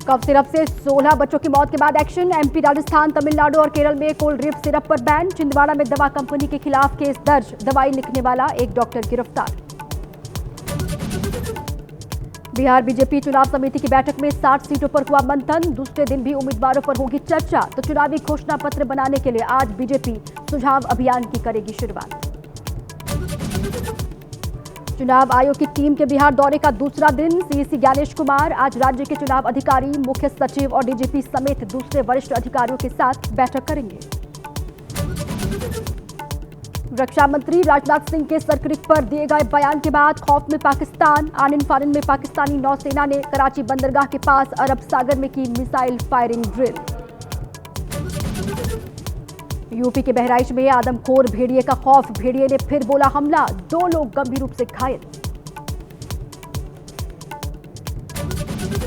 Cough syrup से 16 बच्चों की मौत के बाद एक्शन। एमपी, राजस्थान, तमिलनाडु और केरल में कोल्ड ड्रिप सिरप पर बैन। छिंदवाड़ा में दवा कंपनी के खिलाफ केस दर्ज। दवाई लिखने वाला एक डॉक्टर गिरफ्तार। बिहार बीजेपी चुनाव समिति की बैठक में 60 सीटों पर हुआ मंथन। दूसरे दिन भी उम्मीदवारों पर होगी चर्चा। तो चुनावी घोषणा पत्र बनाने के लिए आज बीजेपी सुझाव अभियान की करेगी शुरुआत। चुनाव आयोग की टीम के बिहार दौरे का दूसरा दिन। सीईसी ज्ञानेश कुमार आज राज्य के चुनाव अधिकारी, मुख्य सचिव और डीजीपी समेत दूसरे वरिष्ठ अधिकारियों के साथ बैठक करेंगे। रक्षा मंत्री राजनाथ सिंह के सर्किट पर दिए गए बयान के बाद खौफ में पाकिस्तान। आनन फानन में पाकिस्तानी नौसेना ने कराची बंदरगाह के पास अरब सागर में की मिसाइल फायरिंग ड्रिल। यूपी के बहराइच में आदमखोर भेड़िए का खौफ। भेड़िए ने फिर बोला हमला। 2 लोग गंभीर रूप से घायल।